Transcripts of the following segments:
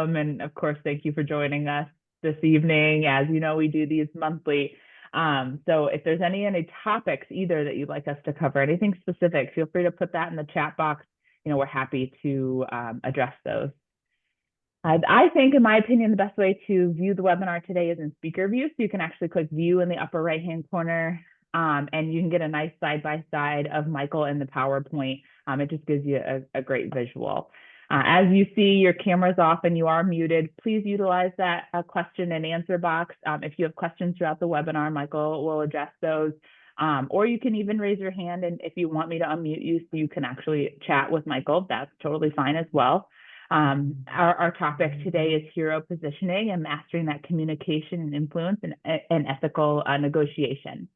And of course, thank you for joining us this evening. As you know, we do these monthly. So if there's any topics either that you'd like us to cover, anything specific, feel free to put that in the chat box. We're happy to address those. I think, in my opinion, the best way to view the webinar today is in speaker view. So you can actually click view in the upper right-hand corner, and you can get a nice side-by-side of Michael and the PowerPoint. It just gives you a great visual. As you see, your camera's off and you are muted. Please utilize that question and answer box. If you have questions throughout the webinar, Michael will address those. Or you can even raise your hand, and if you want me to unmute you so you can actually chat with Michael, that's totally fine as well. Our topic today is hero positioning and mastering that communication and influence and ethical negotiation.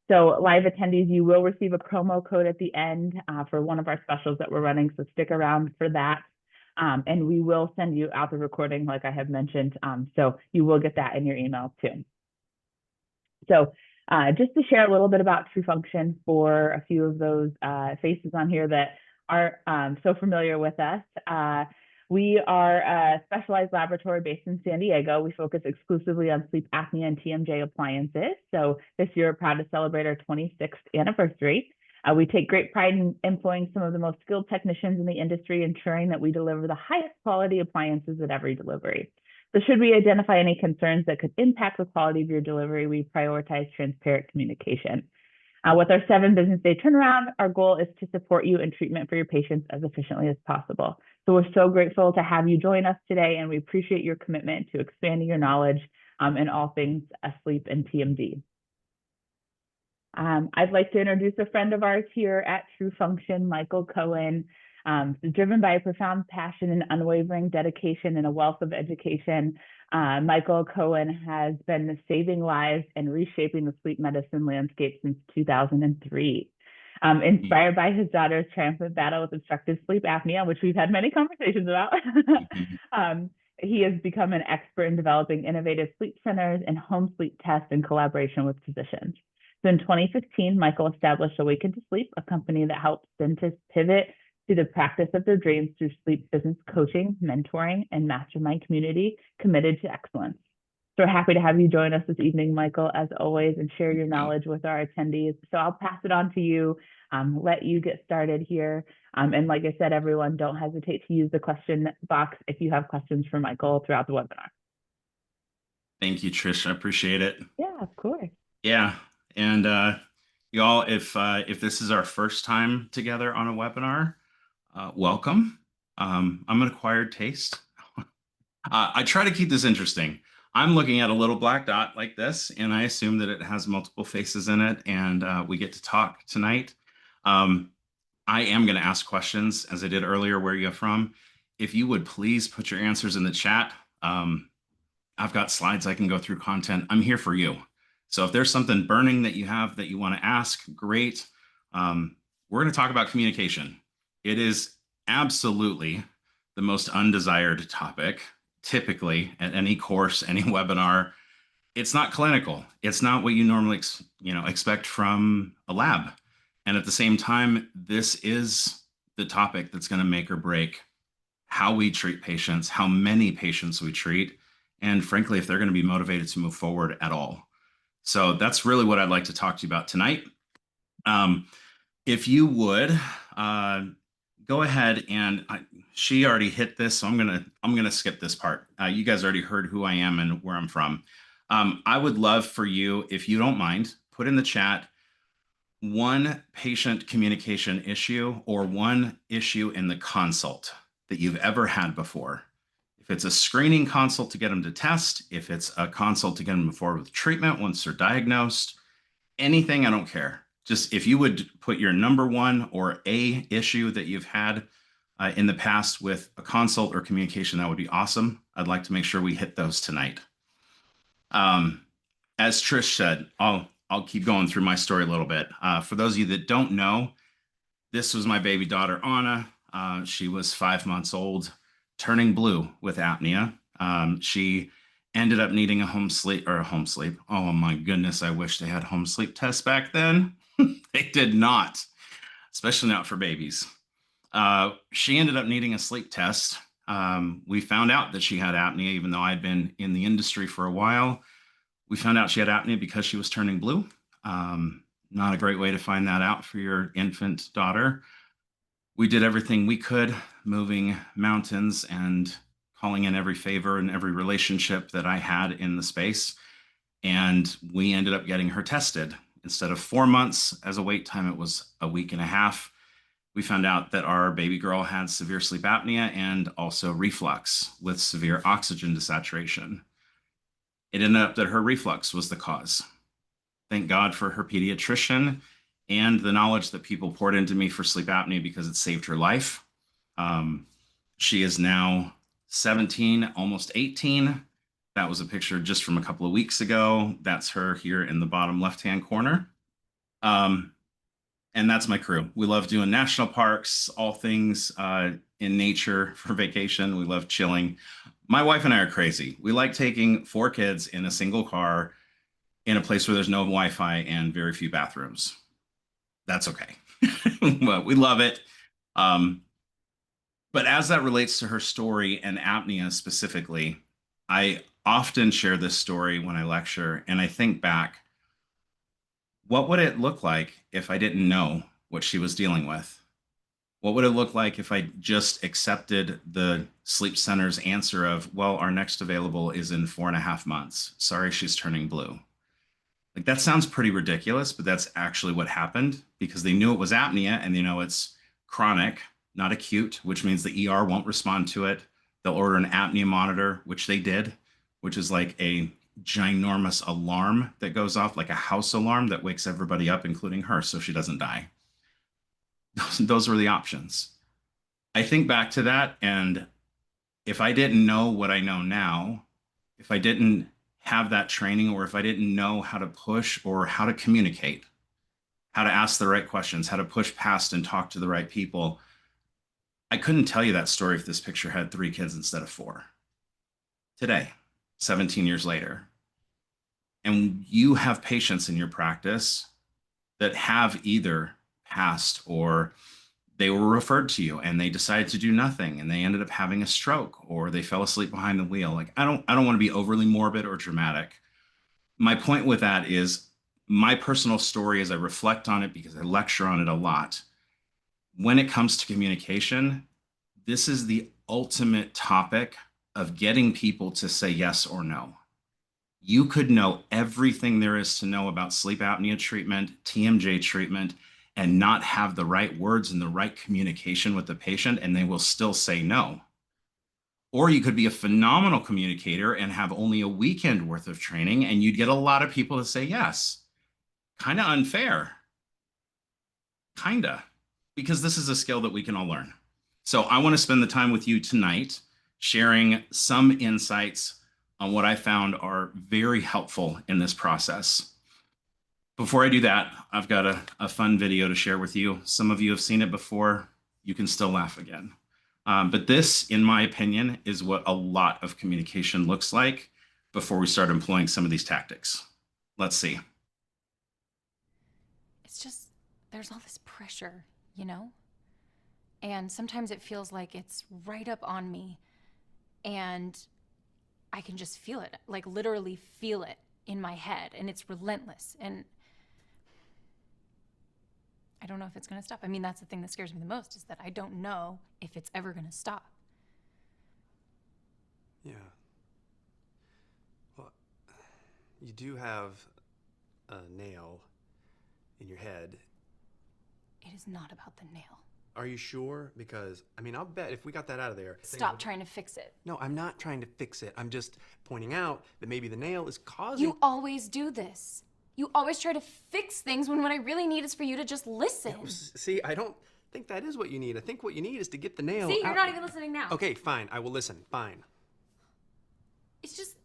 So live attendees, you will receive a promo code at the end for one of our specials that we're running, so stick around for that. And we will send you out the recording, like I have mentioned, so you will get that in your email too. So just to share a little bit about TrueFunction for a few of those faces on here that are so familiar with us. We are a specialized laboratory based in San Diego. We focus exclusively on sleep apnea and TMJ appliances. So this year, we're proud to celebrate our 26th anniversary. We take great pride in employing some of the most skilled technicians in the industry, ensuring that we deliver the highest quality appliances at every delivery. So should we identify any concerns that could impact the quality of your delivery, we prioritize transparent communication. With our 7 business day turnaround, our goal is to support you in treatment for your patients as efficiently as possible. So we're so grateful to have you join us today, and we appreciate your commitment to expanding your knowledge in all things sleep and TMD. I'd like to introduce a friend of ours here at TrueFunction, Michael Cohen. Driven by a profound passion and unwavering dedication and a wealth of education, Michael Cohen has been saving lives and reshaping the sleep medicine landscape since 2003. Inspired by his daughter's triumphant battle with obstructive sleep apnea, which we've had many conversations about, he has become an expert in developing innovative sleep centers and home sleep tests in collaboration with physicians. So in 2015, Michael established Awaken to Sleep, a company that helps dentists pivot to the practice of their dreams through sleep business coaching, mentoring, and mastermind community committed to excellence. So we're happy to have you join us this evening, Michael, as always, and share your knowledge with our attendees. So I'll pass it on to you, let you get started here. And like I said, everyone, don't hesitate to use the question box if you have questions for Michael throughout the webinar. Thank you, Trish. I appreciate it. Yeah, of course. Yeah. And y'all, if this is our first time together on a webinar, welcome. I'm an acquired taste. I try to keep this interesting. I'm looking at a little black dot like this, and I assume that it has multiple faces in it, and we get to talk tonight. I am going to ask questions, as I did earlier, where you're from. If you would please put your answers in the chat. I've got slides I can go through content. I'm here for you. So if there's something burning that you have that you want to ask, great. We're going to talk about communication. It is absolutely the most undesired topic, typically at any course, any webinar. It's not clinical. It's not what you normally expect from a lab. And at the same time, this is the topic that's going to make or break how we treat patients, how many patients we treat, and frankly, if they're going to be motivated to move forward at all. So that's really what I'd like to talk to you about tonight. If you would go ahead and she already hit this, so I'm gonna skip this part. You guys already heard who I am and where I'm from. I would love for you, if you don't mind, put in the chat one patient communication issue or one issue in the consult that you've ever had before. If it's a screening consult to get them to test, if it's a consult to get them forward with treatment once they're diagnosed, anything, I don't care. Just if you would put your number one or a issue that you've had in the past with a consult or communication, that would be awesome. I'd like to make sure we hit those tonight. As Trish said, I'll keep going through my story a little bit. For those of you that don't know, this was my baby daughter, Anna. She was 5 months old, turning blue with apnea. She ended up needing a home sleep. Oh my goodness, I wish they had home sleep tests back then. They did not, especially not for babies. She ended up needing a sleep test We found out that she had apnea, even though I'd been in the industry for a while. We found out she had apnea because she was turning blue. Not a great way to find that out for your infant daughter. We did everything we could, moving mountains and calling in every favor and every relationship that I had in the space. And we ended up getting her tested. Instead of 4 months as a wait time, it was a week and a half. We found out that our baby girl had severe sleep apnea and also reflux with severe oxygen desaturation. It ended up that her reflux was the cause. Thank God for her pediatrician and the knowledge that people poured into me for sleep apnea because it saved her life. She is now 17, almost 18. That was a picture just from a couple of weeks ago. That's her here in the bottom left-hand corner. And that's my crew. We love doing national parks, all things in nature for vacation. We love chilling. My wife and I are crazy. We like taking 4 kids in a single car in a place where there's no Wi-Fi and very few bathrooms. That's okay. But we love it. But as that relates to her story and apnea specifically, I often share this story when I lecture, and I think back, what would it look like if I didn't know what she was dealing with? What would it look like if I just accepted the sleep center's answer of, well, our next available is in 4.5 months. Sorry, she's turning blue. Like that sounds pretty ridiculous, but that's actually what happened because they knew it was apnea and they know it's chronic, not acute, which means the ER won't respond to it. They'll order an apnea monitor, which they did, which is like a ginormous alarm that goes off, like a house alarm that wakes everybody up, including her, so she doesn't die. Those were the options. I think back to that, and if I didn't know what I know now, if I didn't have that training, or if I didn't know how to push or how to communicate, how to ask the right questions, how to push past and talk to the right people, I couldn't tell you that story if this picture had 3 kids instead of 4. Today, 17 years later. And you have patients in your practice that have either passed or they were referred to you and they decided to do nothing and they ended up having a stroke or they fell asleep behind the wheel. Like I don't want to be overly morbid or dramatic. My point with that is my personal story as I reflect on it because I lecture on it a lot. When it comes to communication, this is the ultimate topic of getting people to say yes or no. You could know everything there is to know about sleep apnea treatment, TMJ treatment, and not have the right words and the right communication with the patient, and they will still say no. Or you could be a phenomenal communicator and have only a weekend worth of training, and you'd get a lot of people to say yes. Kind of unfair. Kinda. Because this is a skill that we can all learn. So I want to spend the time with you tonight sharing some insights on what I found are very helpful in this process. Before I do that, I've got a fun video to share with you. Some of you have seen it before. You can still laugh again. But this, in my opinion, is what a lot of communication looks like before we start employing some of these tactics. Let's see. It's just, there's all this pressure, you know? And sometimes it feels like it's right up on me. And I can just feel it, like literally feel it in my head. And it's relentless. And I don't know if it's going to stop. I mean, that's the thing that scares me the most is that I don't know if it's ever going to stop. Yeah. Well, you do have a nail in your head. It is not about the nail. Are you sure? Because, I mean, I'll bet if we got that out of there... Stop trying to fix it. No, I'm not trying to fix it. I'm just pointing out that maybe the nail is causing... You always do this. You always try to fix things when what I really need is for you to just listen. Yeah, see, I don't think that is what you need. I think what you need is to get the nail See, you're out. not even listening now. Okay, fine. I will listen. Fine. It's just...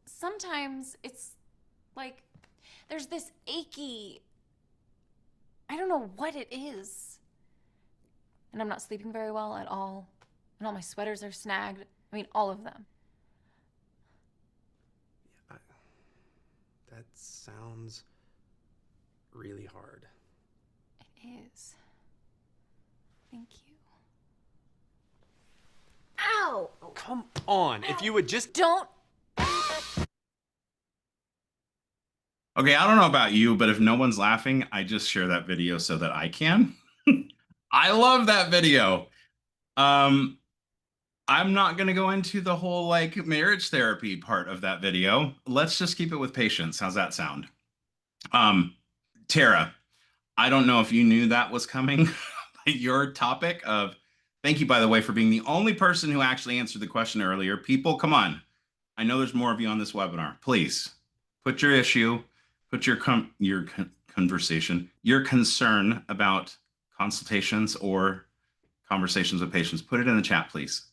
Sometimes it's like there's this achy... I don't know what it is. And I'm not sleeping very well at all. And all my sweaters are snagged. I mean, all of them. Yeah, that sounds really hard. It is. Thank you. Ow! Come on, if you would just. Don't. Okay, I don't know about you, but if no one's laughing, I just share that video so that I can. I love that video. Um, I'm not going to go into the whole like marriage therapy part of that video. Let's just keep it with patience. How's that sound? Um, Tara, I don't know if you knew that was coming. Your topic of, thank you, by the way, for being the only person who actually answered the question earlier. People, come on. I know there's more of you on this webinar. Please put your issue, put your conversation, your concern about consultations or conversations with patients. Put it in the chat, please.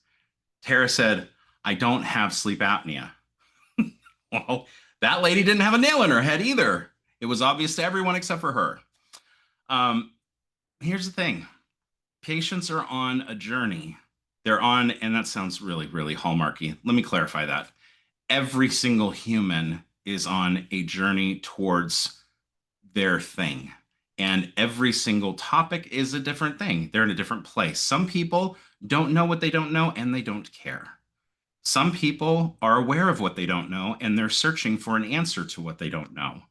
Tara said, I don't have sleep apnea. Well, that lady didn't have a nail in her head either. It was obvious to everyone except for her. Here's the thing. Patients are on a journey. They're on, and that sounds really, really hallmarky. Let me clarify that. Every single human is on a journey towards their thing. And every single topic is a different thing. They're in a different place. Some people don't know what they don't know, and they don't care. Some people are aware of what they don't know, and they're searching for an answer to what they don't know.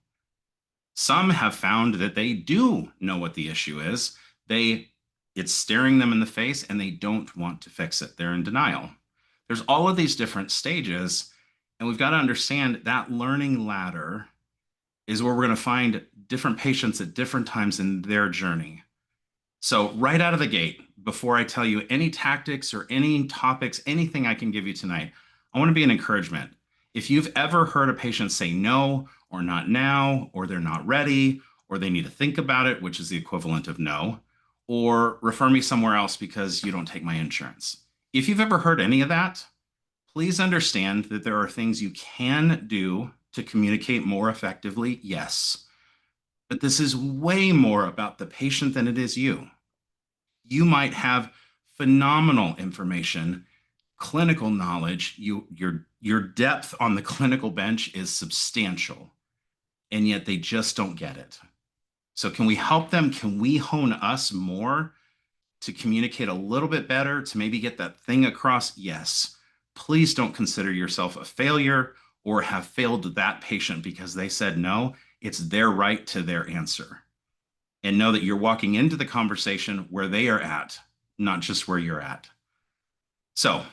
Some have found that they do know what the issue is. It's staring them in the face, and they don't want to fix it. They're in denial. There's all of these different stages, and we've got to understand that learning ladder is where we're going to find different patients at different times in their journey. So right out of the gate, before I tell you any tactics or any topics, anything I can give you tonight, I want to be an encouragement. If you've ever heard a patient say no, or not now, or they're not ready, or they need to think about it, which is the equivalent of no, or refer me somewhere else because you don't take my insurance. If you've ever heard any of that, please understand that there are things you can do to communicate more effectively, yes. But this is way more about the patient than it is you. You might have phenomenal information, clinical knowledge, your depth on the clinical bench is substantial, and yet they just don't get it. So can we help them? Can we hone us more to communicate a little bit better, to maybe get that thing across? Yes. Please don't consider yourself a failure or have failed that patient because they said no. It's their right to their answer. And know that you're walking into the conversation where they are at, not just where you're at. So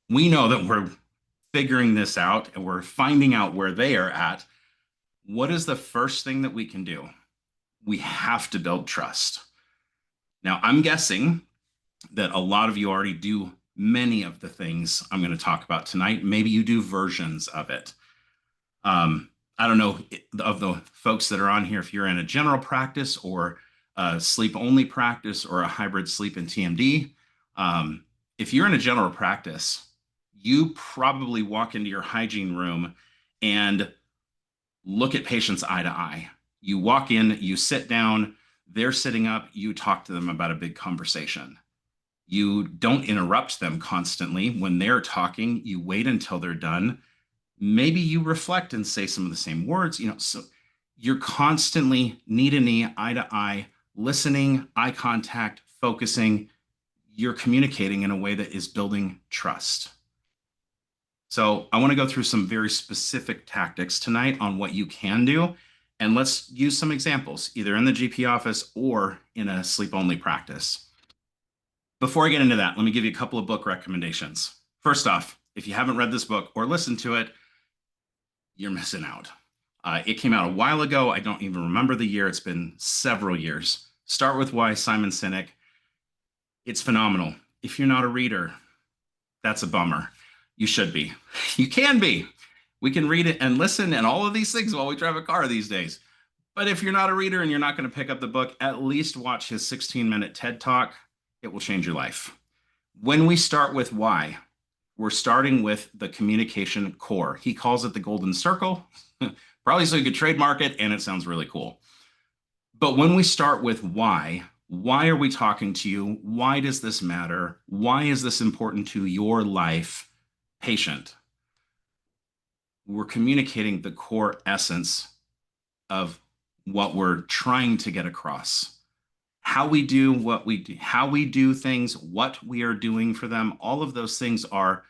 we know that we're figuring this out and we're finding out where they are at. What is the first thing that we can do? We have to build trust. Now, I'm guessing that a lot of you already do many of the things I'm going to talk about tonight. Maybe you do versions of it. I don't know of the folks that are on here, if you're in a general practice or a sleep-only practice or a hybrid sleep and TMD. If you're in a general practice, you probably walk into your hygiene room and look at patients eye to eye. You walk in, you sit down, they're sitting up, you talk to them about a big conversation. You don't interrupt them constantly. When they're talking, you wait until they're done. Maybe you reflect and say some of the same words, so you're constantly knee to knee, eye to eye, listening, eye contact, focusing. You're communicating in a way that is building trust. So I want to go through some very specific tactics tonight on what you can do. And let's use some examples, either in the GP office or in a sleep-only practice. Before I get into that, let me give you a couple of book recommendations. First off, if you haven't read this book or listened to it, you're missing out. It came out a while ago. I don't even remember the year. It's been several years. Start With Why, Simon Sinek. It's phenomenal. If you're not a reader, that's a bummer. You should be. You can be. We can read it and listen and all of these things while we drive a car these days. But if you're not a reader and you're not going to pick up the book, at least watch his 16-minute TED Talk. It will change your life. When we start with why, we're starting with the communication core. He calls it the golden circle, probably so you could trademark it and it sounds really cool. But when we start with why are we talking to you? Why does this matter? Why is this important to your life, patient? We're communicating the core essence of what we're trying to get across. how we do what we do, how we do things, what we are doing for them, all of those things are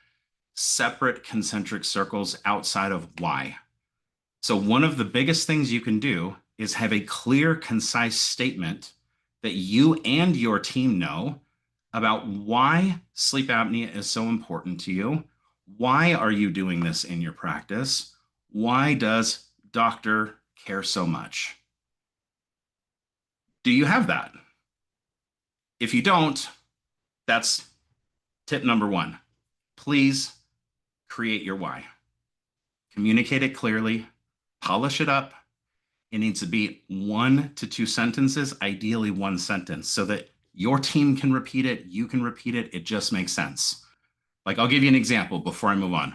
separate concentric circles outside of why. So one of the biggest things you can do is have a clear, concise statement that you and your team know about why sleep apnea is so important to you. Why are you doing this in your practice? Why does doctor care so much? Do you have that? If you don't, that's tip number one. Please create your why. Communicate it clearly, polish it up. It needs to be 1 to 2 sentences, ideally 1 sentence, so that your team can repeat it, you can repeat it. It just makes sense. Like, I'll give you an example before I move on.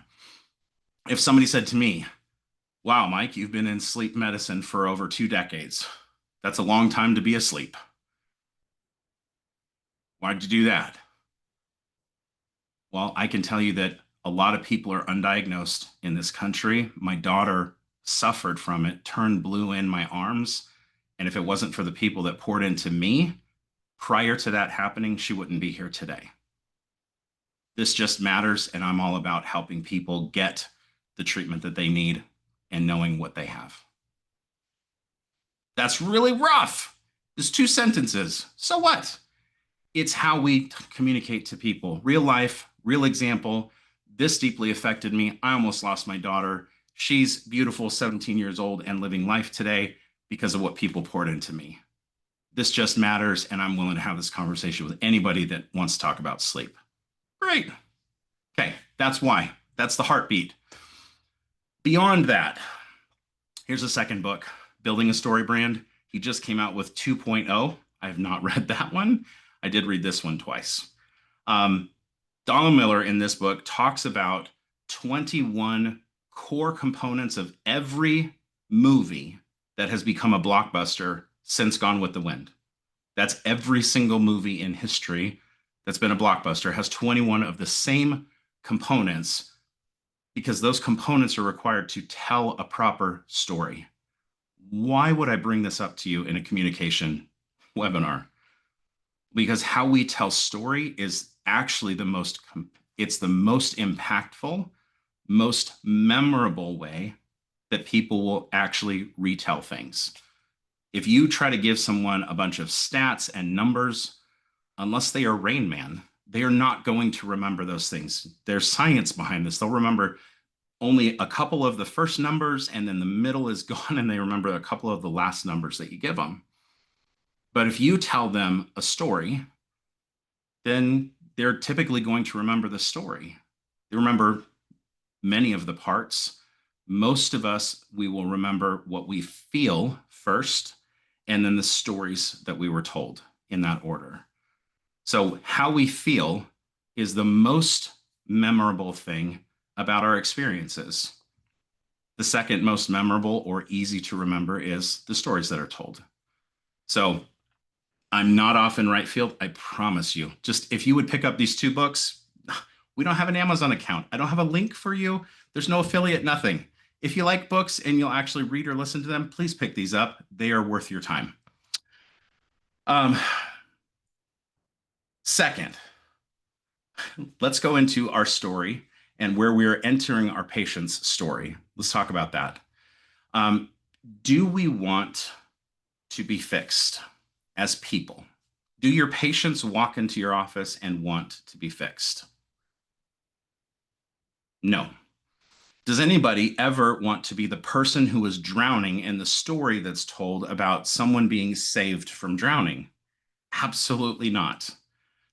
If somebody said to me, wow, Mike, you've been in sleep medicine for over 2 decades. That's a long time to be asleep. Why'd you do that? Well, I can tell you that a lot of people are undiagnosed in this country. My daughter suffered from it, turned blue in my arms. And if it wasn't for the people that poured into me prior to that happening, she wouldn't be here today. This just matters. And I'm all about helping people get the treatment that they need and knowing what they have. That's really rough. It's 2 sentences. So what? It's how we communicate to people. Real life, real example. This deeply affected me. I almost lost my daughter. She's beautiful, 17 years old and living life today because of what people poured into me. This just matters, and I'm willing to have this conversation with anybody that wants to talk about sleep. Great. Okay, that's why. That's the heartbeat. Beyond that, here's a second book, Building a Story Brand. He just came out with 2.0. I have not read that one. I did read this one twice. Donald Miller in this book talks about 21 core components of every movie that has become a blockbuster since Gone with the Wind. That's every single movie in history that's been a blockbuster has 21 of the same components, because those components are required to tell a proper story. Why would I bring this up to you in a communication webinar? Because how we tell story is actually the most impactful, most memorable way that people will actually retell things. If you try to give someone a bunch of stats and numbers, unless they are Rain Man, they are not going to remember those things. There's science behind this. They'll remember only a couple of the first numbers, and then the middle is gone, and they remember a couple of the last numbers that you give them. But if you tell them a story, then they're typically going to remember the story. They remember many of the parts. Most of us, we will remember what we feel first, and then the stories that we were told in that order. So how we feel is the most memorable thing about our experiences. The second most memorable or easy to remember is the stories that are told. So I'm not off in right field, I promise you. Just if you would pick up these 2 books, we don't have an Amazon account. I don't have a link for you. There's no affiliate, nothing. If you like books and you'll actually read or listen to them, please pick these up. They are worth your time. Second, let's go into our story and where we are entering our patient's story. Let's talk about that. Do we want to be fixed as people? Do your patients walk into your office and want to be fixed? No. Does anybody ever want to be the person who is drowning in the story that's told about someone being saved from drowning? Absolutely not.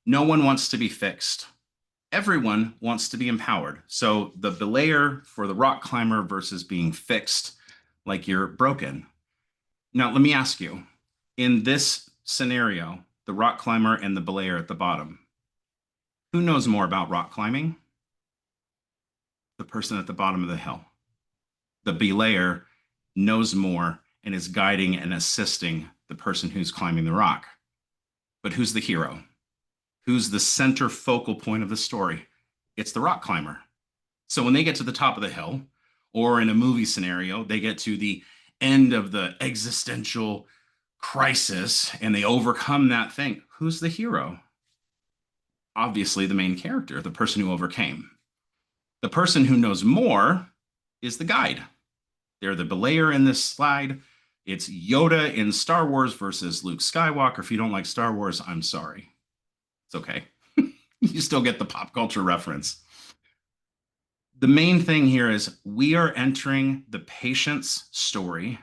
No one wants to be fixed. Everyone wants to be empowered. So the belayer for the rock climber versus being fixed like you're broken. Now, let me ask you, in this scenario, the rock climber and the belayer at the bottom, who knows more about rock climbing? The person at the bottom of the hill. The belayer knows more and is guiding and assisting the person who's climbing the rock. But who's the hero? Who's the center focal point of the story? It's the rock climber. So when they get to the top of the hill, or in a movie scenario, they get to the end of the existential crisis and they overcome that thing, who's the hero? Obviously, the main character, the person who overcame. The person who knows more is the guide. They're the belayer in this slide. It's Yoda in Star Wars versus Luke Skywalker. If you don't like Star Wars, I'm sorry. It's okay. You still get the pop culture reference. The main thing here is we are entering the patient's story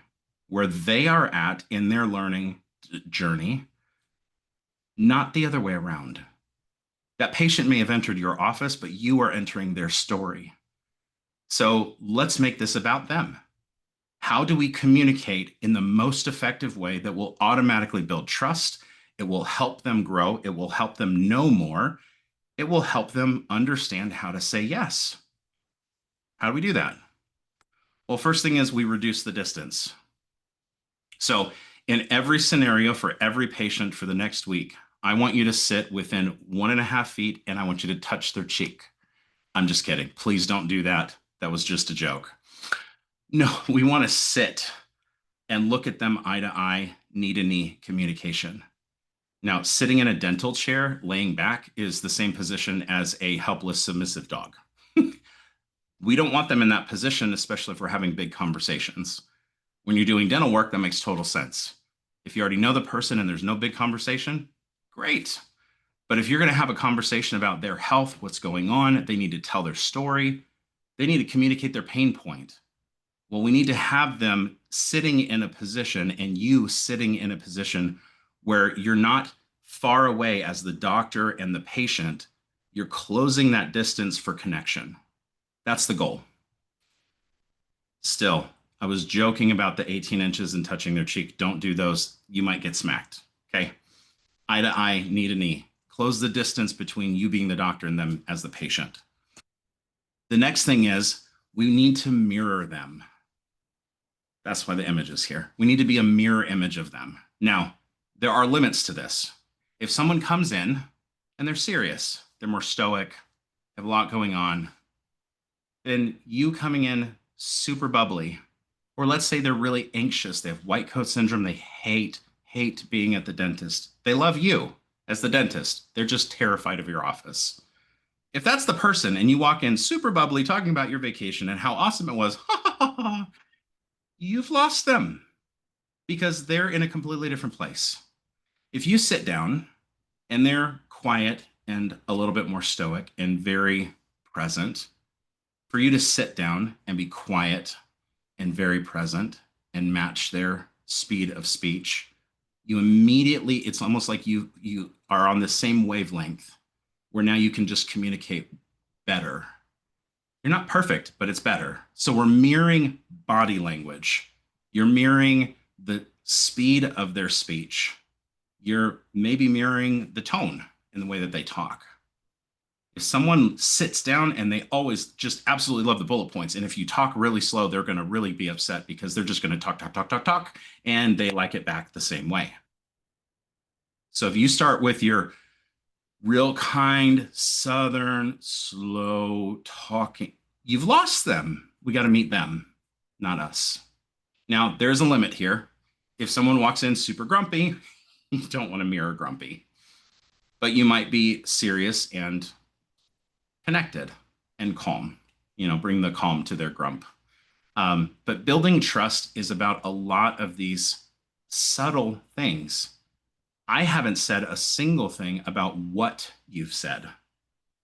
where they are at in their learning journey, not the other way around. That patient may have entered your office, but you are entering their story. So let's make this about them. How do we communicate in the most effective way that will automatically build trust? It will help them grow. It will help them know more. It will help them understand how to say yes. How do we do that? Well, first thing is we reduce the distance. So in every scenario for every patient for the next week, I want you to sit within 1.5 feet and I want you to touch their cheek. I'm just kidding. Please don't do that. That was just a joke. No, we want to sit and look at them eye to eye, knee to knee communication. Now, sitting in a dental chair, laying back, is the same position as a helpless, submissive dog. We don't want them in that position, especially if we're having big conversations. When you're doing dental work, that makes total sense. If you already know the person and there's no big conversation, great. But if you're going to have a conversation about their health, what's going on, they need to tell their story, they need to communicate their pain point. Well, we need to have them sitting in a position and you sitting in a position where you're not far away as the doctor and the patient. You're closing that distance for connection. That's the goal. Still, I was joking about the 18 inches and touching their cheek. Don't do those. You might get smacked. Okay. Eye to eye, knee to knee. Close the distance between you being the doctor and them as the patient. The next thing is we need to mirror them. That's why the image is here. We need to be a mirror image of them. Now, there are limits to this. If someone comes in and they're serious, they're more stoic, have a lot going on, then you coming in super bubbly, or let's say they're really anxious, they have white coat syndrome, they hate being at the dentist. They love you as the dentist. They're just terrified of your office. If that's the person and you walk in super bubbly talking about your vacation and how awesome it was, you've lost them because they're in a completely different place. If you sit down and they're quiet and a little bit more stoic and very present, for you to sit down and be quiet and very present and match their speed of speech, you immediately, it's almost like you are on the same wavelength where now you can just communicate better. You're not perfect, but it's better. So we're mirroring body language. You're mirroring the speed of their speech. You're maybe mirroring the tone in the way that they talk. If someone sits down and they always just absolutely love the bullet points, and if you talk really slow, they're going to really be upset because they're just going to talk, and they like it back the same way. So if you start with your real kind, Southern, slow talking, you've lost them. We got to meet them, not us. Now, there's a limit here. If someone walks in super grumpy, you don't want to mirror grumpy, but you might be serious and connected and calm, bring the calm to their grump. But building trust is about a lot of these subtle things. I haven't said a single thing about what you've said.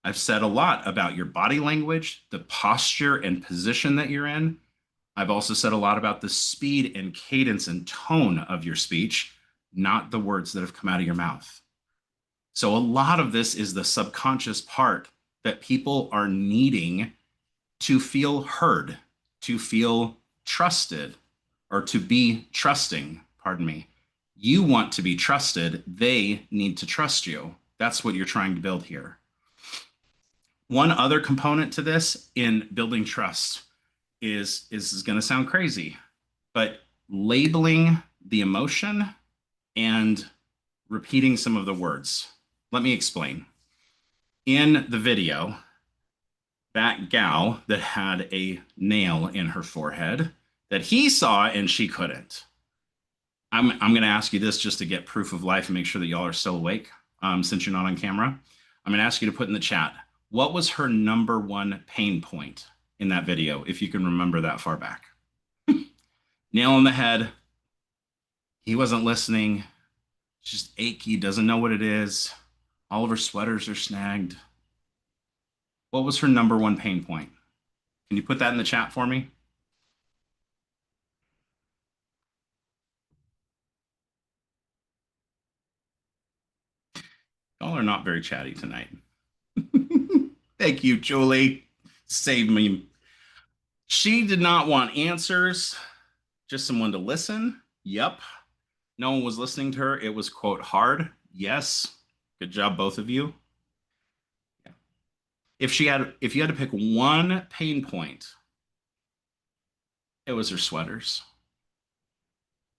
I've said a lot about your body language, the posture and position that you're in. I've also said a lot about the speed and cadence and tone of your speech, not the words that have come out of your mouth. So a lot of this is the subconscious part that people are needing to feel heard, to feel trusted, or to be trusting, pardon me. You want to be trusted. They need to trust you. That's what you're trying to build here. One other component to this in building trust is going to sound crazy, but labeling the emotion and repeating some of the words. Let me explain. In the video, that gal that had a nail in her forehead that he saw and she couldn't, I'm going to ask you this just to get proof of life and make sure that y'all are still awake, since you're not on camera. I'm going to ask you to put in the chat, what was her number one pain point in that video, if you can remember that far back? Nail on the head. He wasn't listening. She's just achy, doesn't know what it is. All of her sweaters are snagged. What was her number one pain point? Can you put that in the chat for me? Y'all are not very chatty tonight. Thank you, Julie. Save me. She did not want answers, just someone to listen. Yep. No one was listening to her. It was, quote, hard. Yes. Good job, both of you. Yeah. If you had to pick one pain point, it was her sweaters.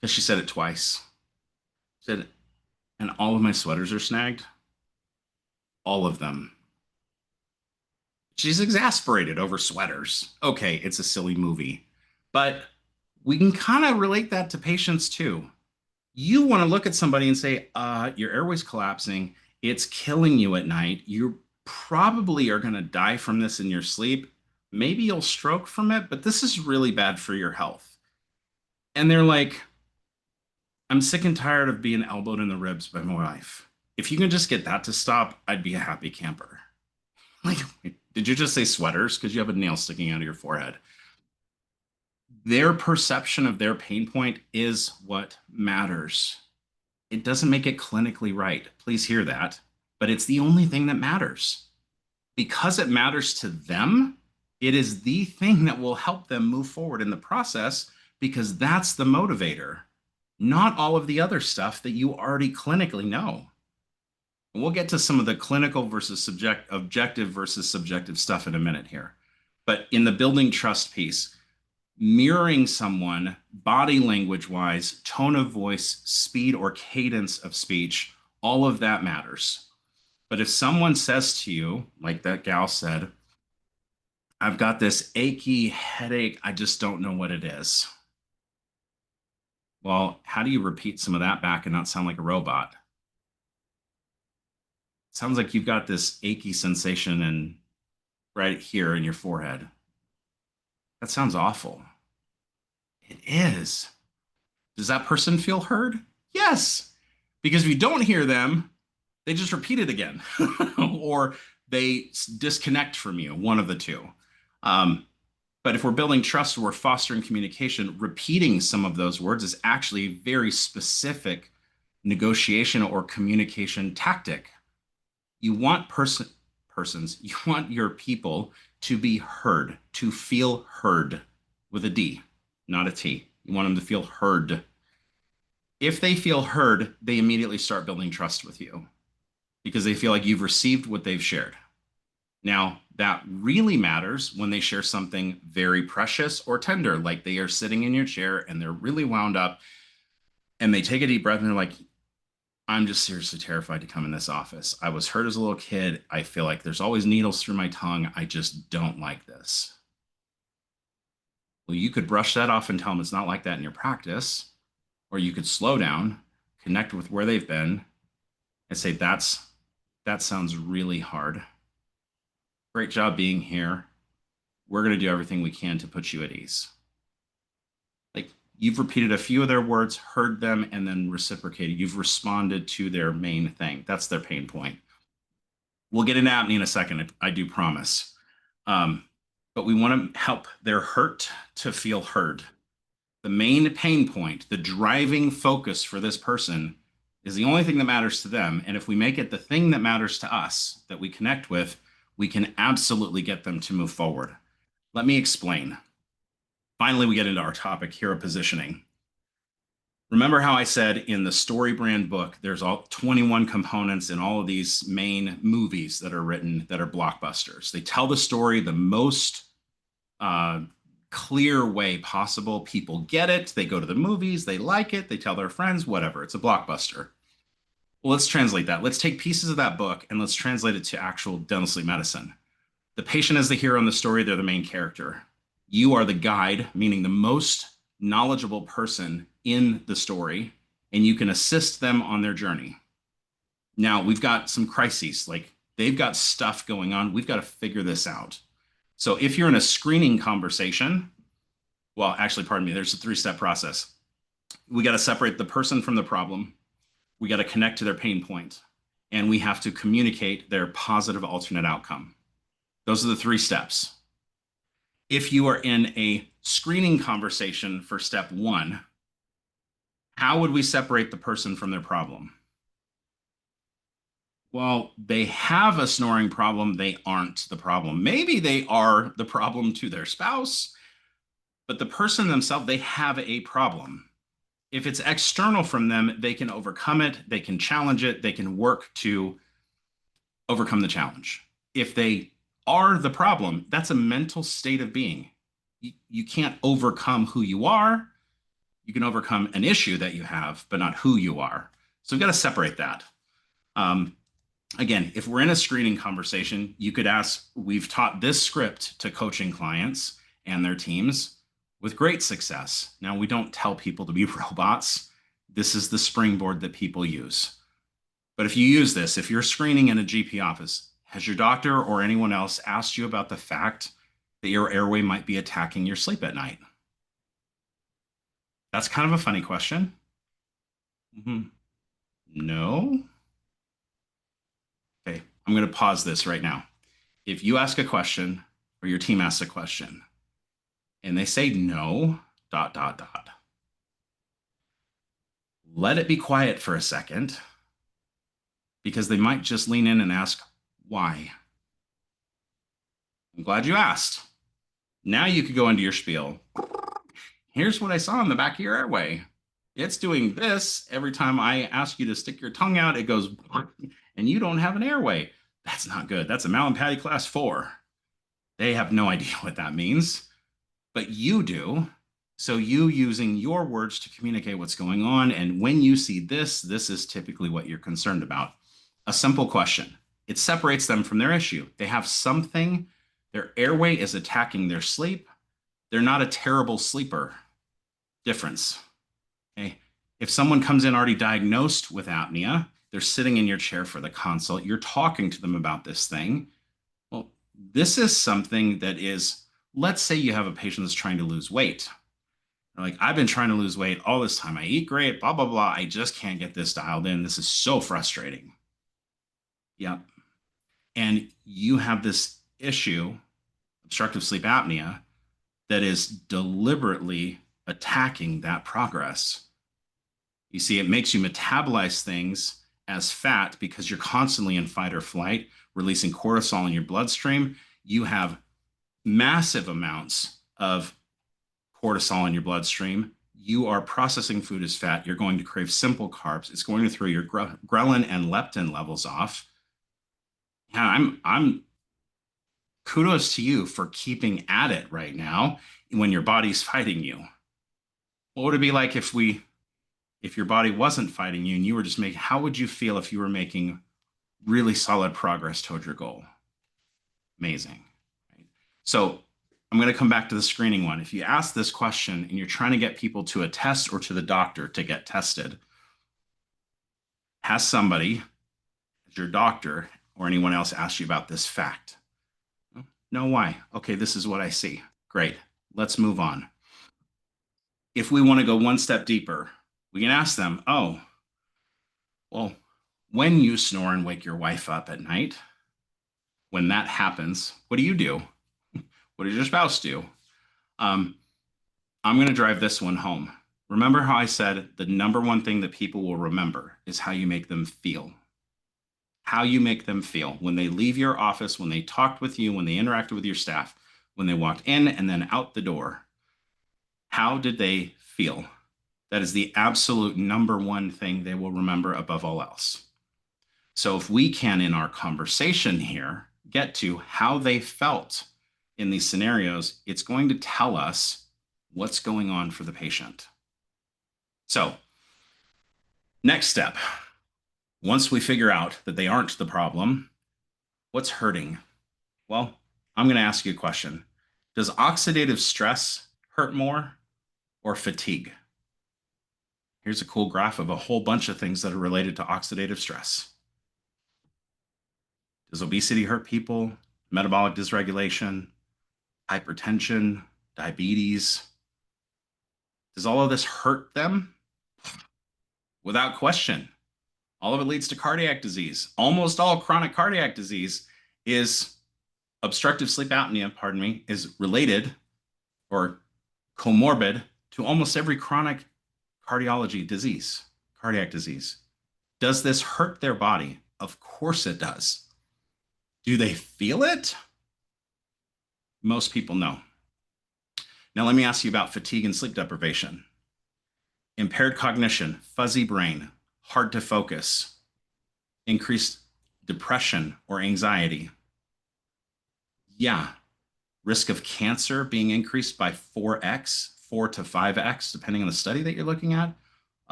Because she said it twice. She said, and all of my sweaters are snagged. All of them. She's exasperated over sweaters. Okay, it's a silly movie. But we can kind of relate that to patients too. You want to look at somebody and say, your airway's collapsing. It's killing you at night. You probably are going to die from this in your sleep. Maybe you'll stroke from it, but this is really bad for your health. And they're like, I'm sick and tired of being elbowed in the ribs by my wife. If you can just get that to stop, I'd be a happy camper. Like, did you just say sweaters? Because you have a nail sticking out of your forehead. Their perception of their pain point is what matters. It doesn't make it clinically right. Please hear that. But it's the only thing that matters. Because it matters to them, it is the thing that will help them move forward in the process, because that's the motivator, not all of the other stuff that you already clinically know. And we'll get to some of the clinical versus objective versus subjective stuff in a minute here. But in the building trust piece, mirroring someone body language wise, tone of voice, speed or cadence of speech, all of that matters. But if someone says to you, like that gal said, I've got this achy headache, I just don't know what it is. Well, how do you repeat some of that back and not sound like a robot? Sounds like you've got this achy sensation and right here in your forehead. That sounds awful. It is. Does that person feel heard? Yes. Because if you don't hear them, they just repeat it again or they disconnect from you, one of the two. But if we're building trust, we're fostering communication, repeating some of those words is actually a very specific negotiation or communication tactic. You want you want your people to be heard, to feel heard with a D, not a T. You want them to feel heard. If they feel heard, they immediately start building trust with you because they feel like you've received what they've shared. Now, that really matters when they share something very precious or tender, like they are sitting in your chair and they're really wound up and they take a deep breath and they're like, I'm just seriously terrified to come in this office. I was hurt as a little kid. I feel like there's always needles through my tongue. I just don't like this. Well, you could brush that off and tell them it's not like that in your practice, or you could slow down, connect with where they've been, and say, that sounds really hard. Great job being here. We're going to do everything we can to put you at ease. Like, you've repeated a few of their words, heard them, and then reciprocated. You've responded to their main thing. That's their pain point. We'll get into apnea in a second, I do promise. But we want to help their hurt to feel heard. The main pain point, the driving focus for this person is the only thing that matters to them. And if we make it the thing that matters to us, that we connect with, we can absolutely get them to move forward. Let me explain. Finally, we get into our topic, hero positioning. Remember how I said in the StoryBrand book, there's all 21 components in all of these main movies that are written that are blockbusters. They tell the story the most clear way possible. People get it. They go to the movies. They like it. They tell their friends, whatever. It's a blockbuster. Well, let's translate that. Let's take pieces of that book and let's translate it to actual dental sleep medicine. The patient is the hero in the story. They're the main character. You are the guide, meaning the most knowledgeable person in the story. and you can assist them on their journey. Now, we've got some crises, like they've got stuff going on. We've got to figure this out. So if you're in a screening conversation, well, actually, pardon me, there's a 3-step process. We got to separate the person from the problem. We got to connect to their pain point, and we have to communicate their positive alternate outcome. Those are the 3 steps. If you are in a screening conversation for step 1, how would we separate the person from their problem? Well, they have a snoring problem. They aren't the problem. Maybe they are the problem to their spouse, but the person themselves, they have a problem. If it's external from them, they can overcome it. They can challenge it. They can work to overcome the challenge. If they are the problem, that's a mental state of being. You can't overcome who you are. You can overcome an issue that you have, but not who you are. So we've got to separate that. Again, if we're in a screening conversation, you could ask, we've taught this script to coaching clients and their teams with great success. Now, we don't tell people to be robots. This is the springboard that people use. But if you use this, if you're screening in a GP office, has your doctor or anyone else asked you about the fact that your airway might be attacking your sleep at night? That's kind of a funny question. No. Okay, I'm going to pause this right now. If you ask a question or your team asks a question and they say no, ... Let it be quiet for a second, because they might just lean in and ask, why? I'm glad you asked. Now you could go into your spiel. Here's what I saw in the back of your airway. It's doing this every time I ask you to stick your tongue out, it goes, and you don't have an airway. That's not good. That's a Mallampati class 4. They have no idea what that means, but you do. So you using your words to communicate what's going on. And when you see this, this is typically what you're concerned about. A simple question. It separates them from their issue. They have something, their airway is attacking their sleep. They're not a terrible sleeper. Difference. Okay. If someone comes in already diagnosed with apnea, they're sitting in your chair for the consult, you're talking to them about this thing. Well, this is something that is, let's say you have a patient that's trying to lose weight. They're like, I've been trying to lose weight all this time. I eat great, blah, blah, blah. I just can't get this dialed in. This is so frustrating. Yep. And you have this issue, obstructive sleep apnea, that is deliberately attacking that progress. You see, it makes you metabolize things as fat because you're constantly in fight or flight, releasing cortisol in your bloodstream. You have massive amounts of cortisol in your bloodstream. You are processing food as fat. You're going to crave simple carbs. It's going to throw your ghrelin and leptin levels off. Yeah, I'm kudos to you for keeping at it right now when your body's fighting you. What would it be like if your body wasn't fighting you and you were just making, how would you feel if you were making really solid progress toward your goal? Amazing. Right? So I'm going to come back to the screening one. If you ask this question and you're trying to get people to a test or to the doctor to get tested, has somebody, your doctor or anyone else, asked you about this fact? No, why? Okay, this is what I see. Great. Let's move on. If we want to go one step deeper, we can ask them, oh, well, when you snore and wake your wife up at night, when that happens, what do? What does your spouse do? I'm going to drive this one home. Remember how I said the number one thing that people will remember is how you make them feel. How you make them feel when they leave your office, when they talked with you, when they interacted with your staff, when they walked in and then out the door. How did they feel? That is the absolute number one thing they will remember above all else. So if we can, in our conversation here, get to how they felt in these scenarios, it's going to tell us what's going on for the patient. So next step, once we figure out that they aren't the problem, what's hurting? Well, I'm going to ask you a question. Does oxidative stress hurt more or fatigue? Here's a cool graph of a whole bunch of things that are related to oxidative stress. Does obesity hurt people? Metabolic dysregulation, hypertension, diabetes. Does all of this hurt them? Without question. All of it leads to cardiac disease. Almost all chronic cardiac disease is obstructive sleep apnea, pardon me, is related or comorbid to almost every chronic cardiology disease, cardiac disease. Does this hurt their body? Of course it does. Do they feel it? Most people know. Now let me ask you about fatigue and sleep deprivation. Impaired cognition, fuzzy brain, hard to focus, increased depression or anxiety. Yeah, risk of cancer being increased by 4x, 4 to 5x, depending on the study that you're looking at.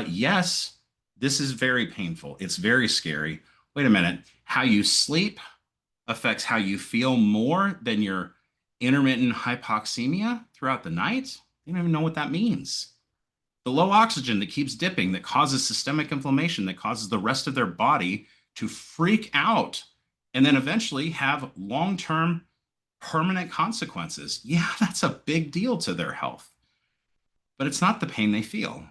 Yes, this is very painful. It's very scary. Wait a minute. How you sleep affects how you feel more than your intermittent hypoxemia throughout the night? They don't even know what that means. The low oxygen that keeps dipping, that causes systemic inflammation, that causes the rest of their body to freak out and then eventually have long-term permanent consequences. Yeah, that's a big deal to their health. But it's not the pain they feel.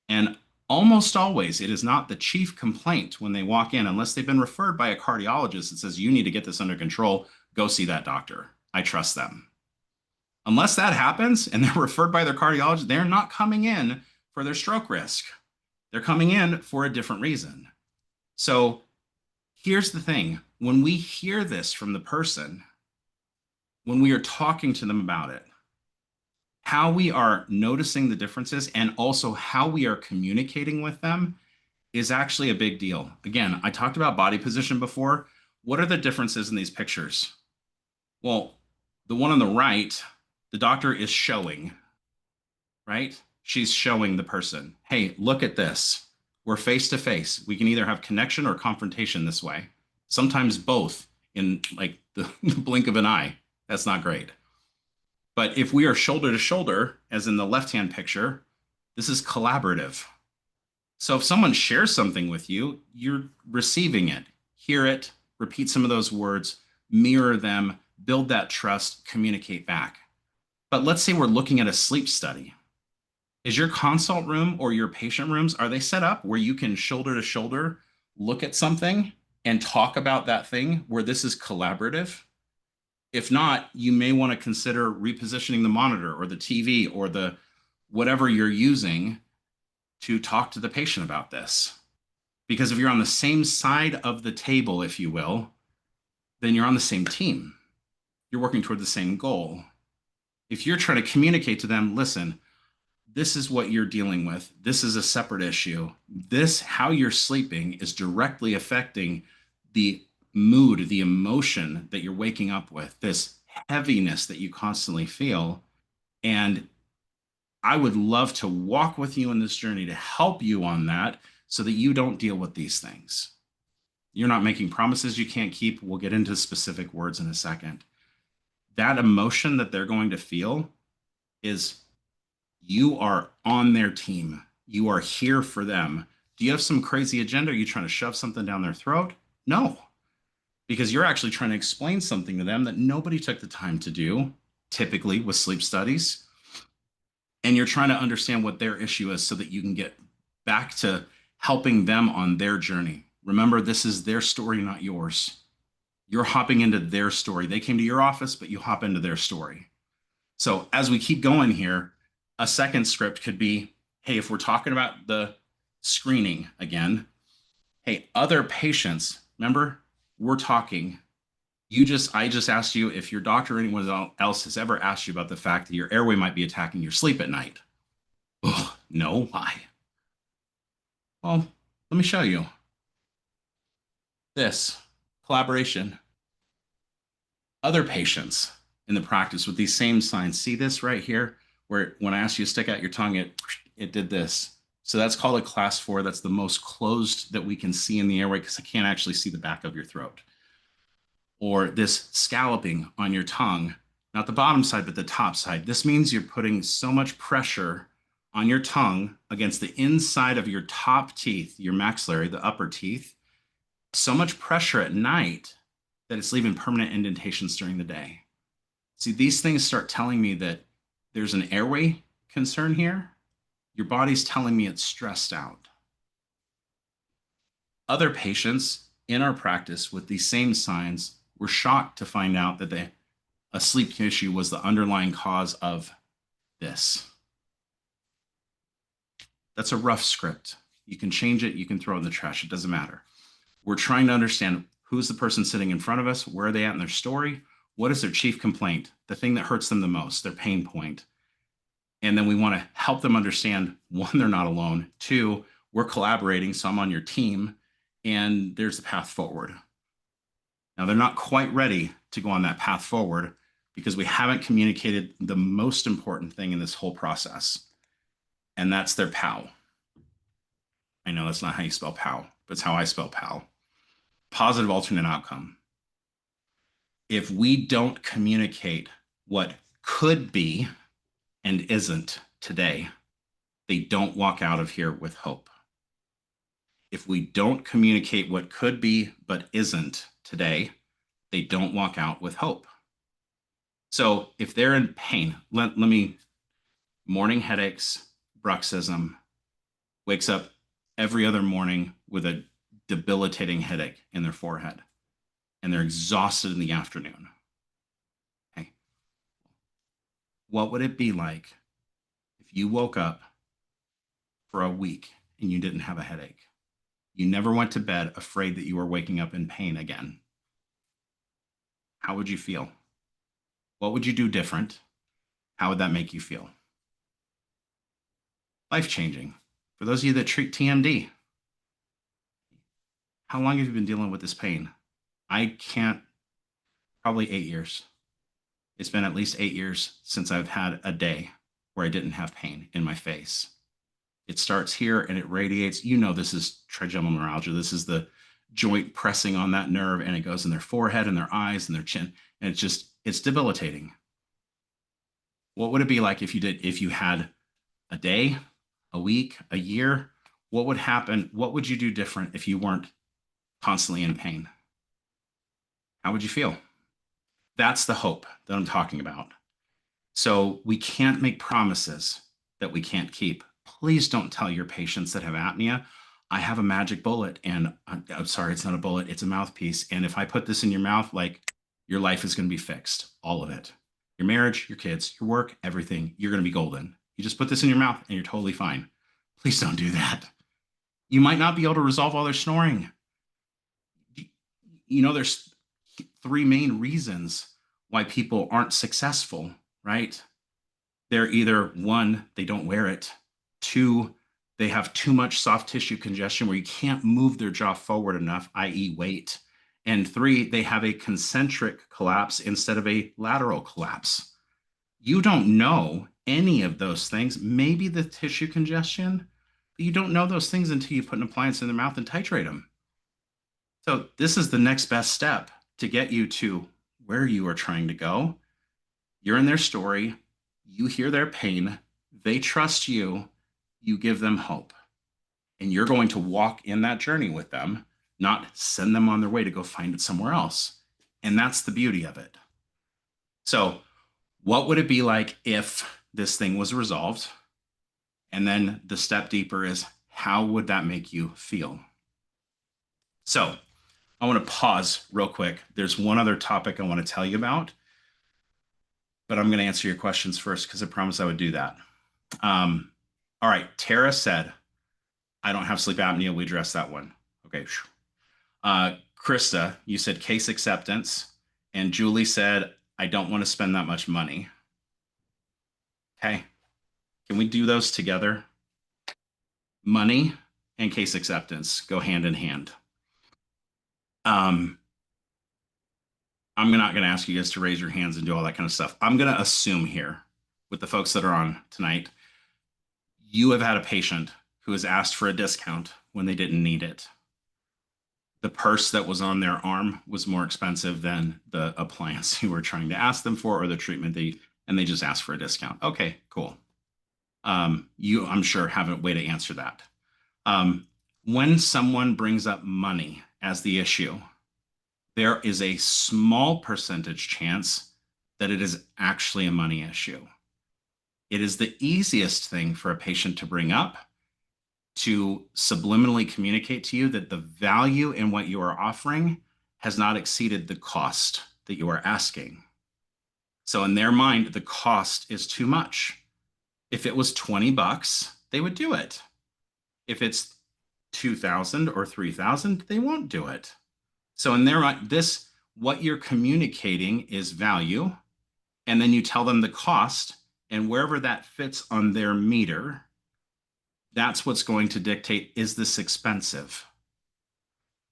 And almost always, it is not the chief complaint when they walk in, unless they've been referred by a cardiologist that says, you need to get this under control, go see that doctor. I trust them. Unless that happens and they're referred by their cardiologist, they're not coming in for their stroke risk. They're coming in for a different reason. So here's the thing. When we hear this from the person, when we are talking to them about it, how we are noticing the differences and also how we are communicating with them is actually a big deal. Again, I talked about body position before. What are the differences in these pictures? Well, the one on the right, the doctor is showing, right? She's showing the person, hey, look at this. We're face to face. We can either have connection or confrontation this way. Sometimes both in like the blink of an eye. That's not great. But if we are shoulder to shoulder, as in the left-hand picture, this is collaborative. So if someone shares something with you, you're receiving it, hear it, repeat some of those words, mirror them, build that trust, communicate back. But let's say we're looking at a sleep study. Is your consult room or your patient rooms, are they set up where you can shoulder to shoulder look at something and talk about that thing where this is collaborative? If not, you may want to consider repositioning the monitor or the TV or the whatever you're using to talk to the patient about this. Because if you're on the same side of the table, if you will, then you're on the same team. You're working toward the same goal. If you're trying to communicate to them, listen, this is what you're dealing with. This is a separate issue. This, how you're sleeping, is directly affecting the mood, the emotion that you're waking up with, this heaviness that you constantly feel. And I would love to walk with you in this journey to help you on that so that you don't deal with these things. You're not making promises you can't keep. We'll get into specific words in a second. That emotion that they're going to feel is you are on their team. You are here for them. Do you have some crazy agenda? Are you trying to shove something down their throat? No. Because you're actually trying to explain something to them that nobody took the time to do, typically with sleep studies. And you're trying to understand what their issue is so that you can get back to helping them on their journey. Remember, this is their story, not yours. You're hopping into their story. They came to your office, but you hop into their story. So as we keep going here, a second script could be, hey, if we're talking about the screening again, hey, other patients, remember, we're talking. I just asked you if your doctor or anyone else has ever asked you about the fact that your airway might be attacking your sleep at night. Ugh, no, why? Well, let me show you. This collaboration. Other patients in the practice with these same signs, see this right here, where when I asked you to stick out your tongue, it did this. So that's called a class 4. That's the most closed that we can see in the airway because I can't actually see the back of your throat. Or this scalloping on your tongue, not the bottom side, but the top side. This means you're putting so much pressure on your tongue against the inside of your top teeth, your maxillary, the upper teeth, so much pressure at night that it's leaving permanent indentations during the day. See, these things start telling me that there's an airway concern here. Your body's telling me it's stressed out. Other patients in our practice with these same signs were shocked to find out that a sleep issue was the underlying cause of this. That's a rough script. You can change it, you can throw it in the trash, it doesn't matter. We're trying to understand who's the person sitting in front of us, where are they at in their story, what is their chief complaint, the thing that hurts them the most, their pain point. And then we want to help them understand, one, they're not alone. Two, we're collaborating, so I'm on your team, and there's the path forward. Now, they're not quite ready to go on that path forward because we haven't communicated the most important thing in this whole process, and that's their POW. I know that's not how you spell POW, but it's how I spell POW. Positive alternate outcome. If we don't communicate what could be and isn't today, they don't walk out of here with hope. If we don't communicate what could be but isn't today, they don't walk out with hope. So if they're in pain, let me, morning headaches, bruxism, wakes up every other morning with a debilitating headache in their forehead, and they're exhausted in the afternoon. Okay. What would it be like if you woke up for a week and you didn't have a headache? You never went to bed afraid that you were waking up in pain again. How would you feel? What would you do different? How would that make you feel? Life-changing. For those of you that treat TMD, how long have you been dealing with this pain? I can't, probably 8 years. It's been at least 8 years since I've had a day where I didn't have pain in my face. It starts here and it radiates. You know, this is trigeminal neuralgia. This is the joint pressing on that nerve, and it goes in their forehead and their eyes and their chin. And it's debilitating. What would it be like if you had a day, a week, a year? What would happen? What would you do different if you weren't constantly in pain? How would you feel? That's the hope that I'm talking about. So we can't make promises that we can't keep. Please don't tell your patients that have apnea, I have a magic bullet, and I'm sorry, it's not a bullet, it's a mouthpiece. And if I put this in your mouth, like, your life is going to be fixed, all of it. Your marriage, your kids, your work, everything, you're going to be golden. You just put this in your mouth and you're totally fine. Please don't do that. You might not be able to resolve all their snoring. You know, there's 3 main reasons why people aren't successful, right? They're either 1, they don't wear it. 2, they have too much soft tissue congestion where you can't move their jaw forward enough, i.e. weight. And 3, they have a concentric collapse instead of a lateral collapse. You don't know any of those things, maybe the tissue congestion, but you don't know those things until you put an appliance in their mouth and titrate them. So this is the next best step to get you to where you are trying to go. You're in their story, you hear their pain, they trust you, you give them hope. And you're going to walk in that journey with them, not send them on their way to go find it somewhere else. And that's the beauty of it. So what would it be like if this thing was resolved? And then the step deeper is, how would that make you feel? So I want to pause real quick. There's one other topic I want to tell you about, but I'm going to answer your questions first because I promised I would do that. All right, Tara said, I don't have sleep apnea. We addressed that one. Okay. Krista, you said case acceptance. And Julie said, I don't want to spend that much money. Okay. Can we do those together? Money and case acceptance go hand in hand. I'm not going to ask you guys to raise your hands and do all that kind of stuff. I'm going to assume here with the folks that are on tonight, you have had a patient who has asked for a discount when they didn't need it. The purse that was on their arm was more expensive than the appliance you were trying to ask them for or the treatment and they just asked for a discount. Okay, cool. You, I'm sure, have a way to answer that. When someone brings up money as the issue, there is a small percentage chance that it is actually a money issue. It is the easiest thing for a patient to bring up, to subliminally communicate to you that the value in what you are offering has not exceeded the cost that you are asking. So in their mind, the cost is too much. If it was 20 bucks, they would do it. If it's 2,000 or 3,000, they won't do it. So in their mind, this, what you're communicating is value, and then you tell them the cost, and wherever that fits on their meter, that's what's going to dictate, is this expensive?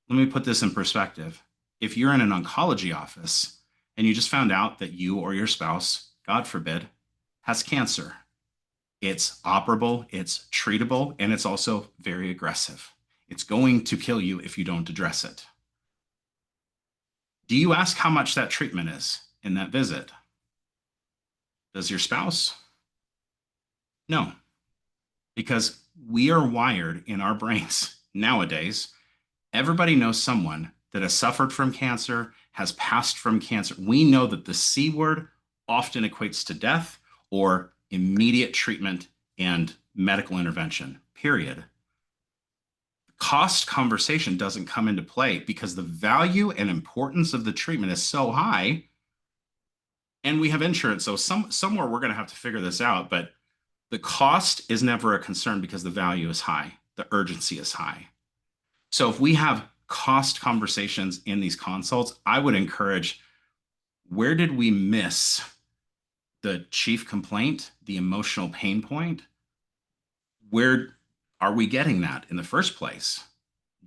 Let me put this in perspective. If you're in an oncology office and you just found out that you or your spouse, God forbid, has cancer, it's operable, it's treatable, and it's also very aggressive. It's going to kill you if you don't address it. Do you ask how much that treatment is in that visit? Does your spouse? No, because we are wired in our brains nowadays. Everybody knows someone that has suffered from cancer, has passed from cancer. We know that the C word often equates to death or immediate treatment and medical intervention, period. Cost conversation doesn't come into play because the value and importance of the treatment is so high, and we have insurance. So somewhere we're going to have to figure this out, but the cost is never a concern because the value is high. The urgency is high. So if we have cost conversations in these consults, I would encourage, where did we miss the chief complaint, the emotional pain point? Where are we getting that in the first place?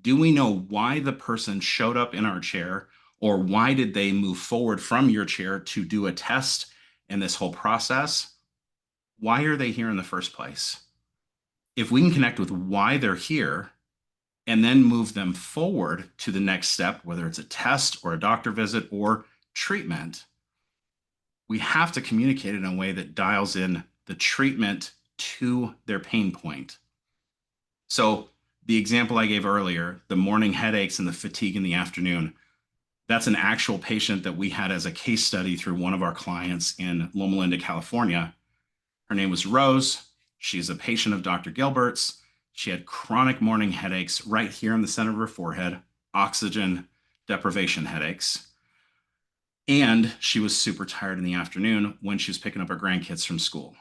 Do we know why the person showed up in our chair, or why did they move forward from your chair to do a test and this whole process? Why are they here in the first place? If we can connect with why they're here and then move them forward to the next step, whether it's a test or a doctor visit or treatment, we have to communicate in a way that dials in the treatment to their pain point. So the example I gave earlier, the morning headaches and the fatigue in the afternoon, that's an actual patient that we had as a case study through one of our clients in Loma Linda, California. Her name was Rose. She's a patient of Dr. Gilbert's. She had chronic morning headaches right here in the center of her forehead, oxygen deprivation headaches. And she was super tired in the afternoon when she was picking up her grandkids from school.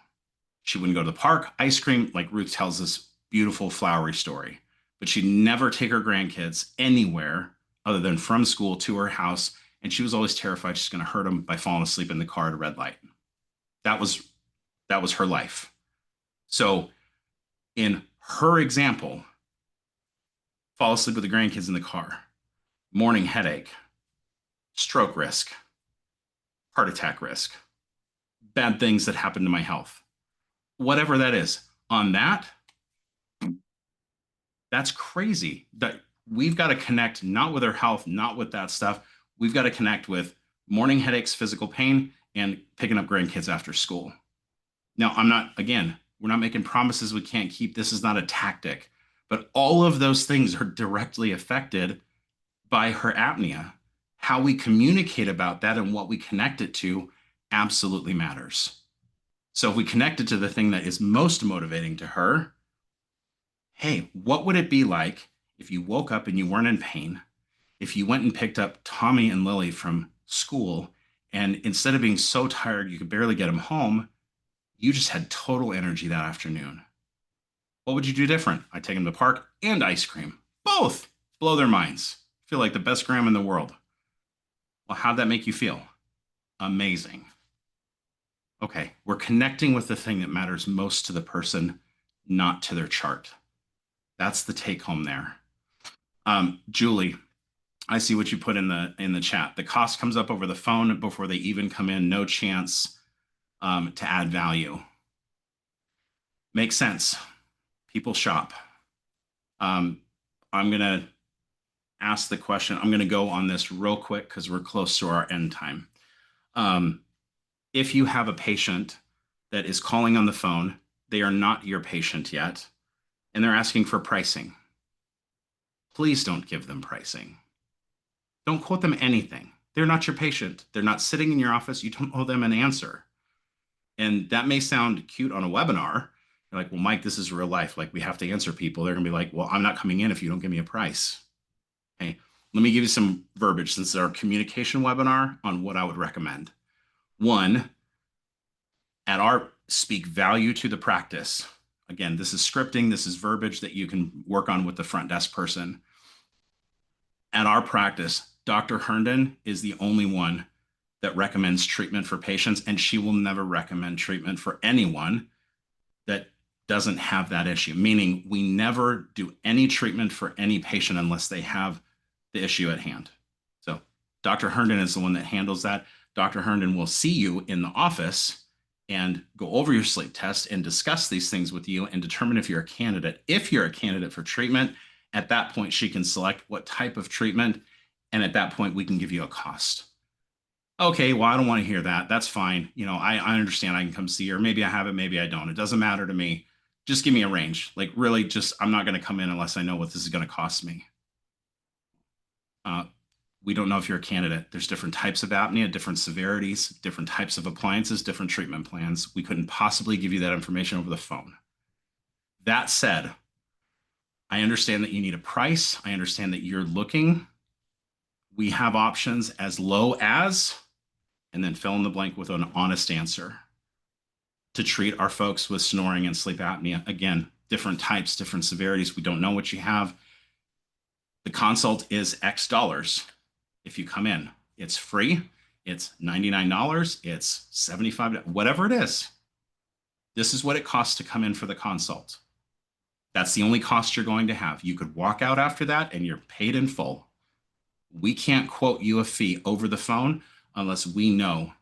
She wouldn't go to the park, ice cream, like Ruth tells this beautiful flowery story, but she'd never take her grandkids anywhere other than from school to her house. And she was always terrified she's going to hurt them by falling asleep in the car at a red light. That was her life. So in her example, fall asleep with the grandkids in the car, morning headache, stroke risk, heart attack risk, bad things that happen to my health, whatever that is. On that, that's crazy. That we've got to connect not with her health, not with that stuff. We've got to connect with morning headaches, physical pain, and picking up grandkids after school. Now, we're not making promises we can't keep. This is not a tactic, but all of those things are directly affected by her apnea. How we communicate about that and what we connect it to absolutely matters. So if we connect it to the thing that is most motivating to her, hey, what would it be like if you woke up and you weren't in pain, if you went and picked up Tommy and Lily from school, and instead of being so tired you could barely get them home, you just had total energy that afternoon? What would you do different? I'd take them to the park and ice cream. Both. Blow their minds. Feel like the best grandma in the world. Well, how'd that make you feel? Amazing. Okay, we're connecting with the thing that matters most to the person, not to their chart. That's the take home there. Julie, I see what you put in the chat. The cost comes up over the phone before they even come in. No chance to add value. Makes sense. People shop. I'm going to ask the question. I'm going to go on this real quick because we're close to our end time. If you have a patient that is calling on the phone they are not your patient yet, and they're asking for pricing. Please don't give them pricing. Don't quote them anything. They're not your patient. They're not sitting in your office. You don't owe them an answer. And that may sound cute on a webinar. You're like, well, Mike, this is real life. Like, we have to answer people. They're going to be like, well, I'm not coming in if you don't give me a price. Okay. Let me give you some verbiage since it's our communication webinar on what I would recommend. One, at our speak value to the practice. Again, this is scripting. This is verbiage that you can work on with the front desk person. At our practice, Dr. Herndon is the only one that recommends treatment for patients, and she will never recommend treatment for anyone that doesn't have that issue, meaning we never do any treatment for any patient unless they have the issue at hand. So Dr. Herndon is the one that handles that. Dr. Herndon will see you in the office and go over your sleep test and discuss these things with you and determine if you're a candidate. If you're a candidate for treatment, at that point, she can select what type of treatment, and at that point, we can give you a cost. Okay, well, I don't want to hear that. That's fine. You know, I understand I can come see her. Maybe I have it, maybe I don't. It doesn't matter to me. Just give me a range. Like, really, just, I'm not going to come in unless I know what this is going to cost me. We don't know if you're a candidate. There's different types of apnea, different severities, different types of appliances, different treatment plans. We couldn't possibly give you that information over the phone. That said, I understand that you need a price. I understand that you're looking. We have options as low as, and then fill in the blank with an honest answer to treat our folks with snoring and sleep apnea. Again, different types, different severities. We don't know what you have. The consult is X dollars. If you come in, it's free. It's $99. It's $75, whatever it is. This is what it costs to come in for the consult. That's the only cost you're going to have. You could walk out after that and you're paid in full. We can't quote you a fee over the phone unless we know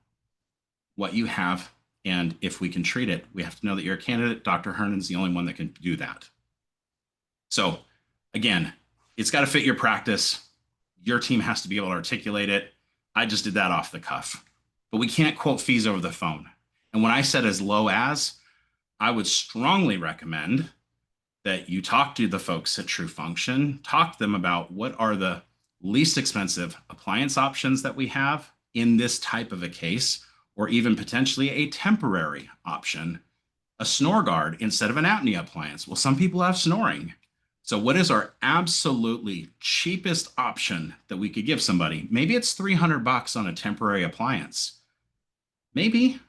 what you have and if we can treat it. We have to know that you're a candidate. Dr. Herndon's the only one that can do that. So again, it's got to fit your practice. Your team has to be able to articulate it. I just did that off the cuff, but we can't quote fees over the phone. And when I said as low as, I would strongly recommend that you talk to the folks at True Function, talk to them about what are the least expensive appliance options that we have in this type of a case, or even potentially a temporary option, a snore guard instead of an apnea appliance. Well, some people have snoring. So what is our absolutely cheapest option that we could give somebody? Maybe it's $300 on a temporary appliance. Maybe